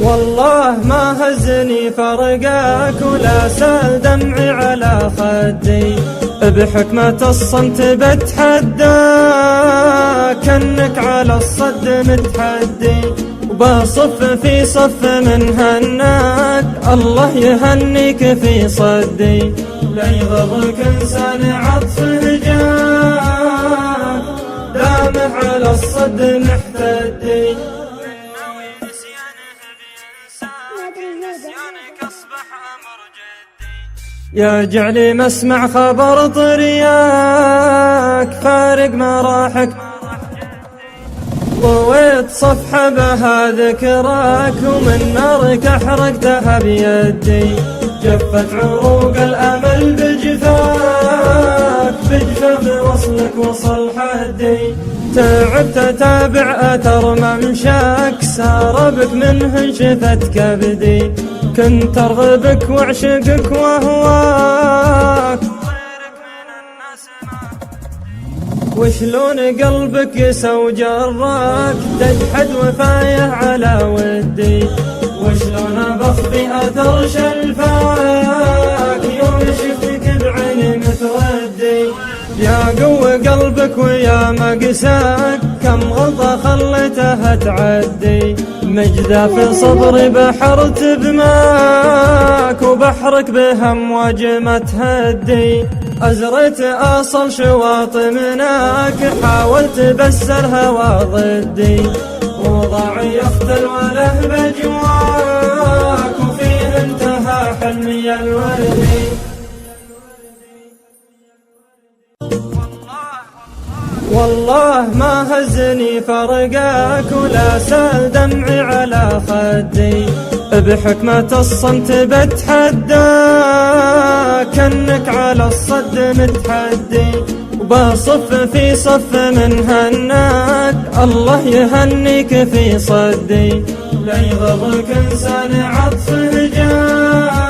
والله ما هزني فرقاك ولا سال دمعي على خدي، بحكمة الصمت بتحداك كأنك على الصد متحدي، وبصف في صف من هناك الله يهنيك في صدي، لا يغرك انسان عطفه جاك دامه على الصد محتدي. يا جعلي مسمع خبر طرياك فارق مراحك، طويت صفحة بها ذكراك ومن نارك أحرقتها بيدي، جفت عروق الأمل بجفاك بجفاف وصلك وصل حدي، تعبت أتابع أثر ممشاك سار بك منه انشفت كبدي، كنت أرغبك وأعشقك وأهواك وشلون قلبك يسوى جراك تجحد وفايه على ودي، وشلون بخفي أثر شلفاك يوم شفتك بعيني متردي، يا قوة قلبك ويا مقساك كم غلطة خليتها تعدي، مجدة في صدري بحرت بماك وبحرك بهمواج ما تهدي، أزرت أصل شواطئ مناك حاولت بس الهوى ضدي، وضعي يختل وله بجواك وفيه انتهى حلمي الوردي. والله ما هزني فرقاك ولا سال دمعي على خدي، بحكمة الصمت بتحداك كأنك على الصد متحدي، وبصف في صف من هناك الله يهنيك في صدي، لا يغرك انسان عطفه جاك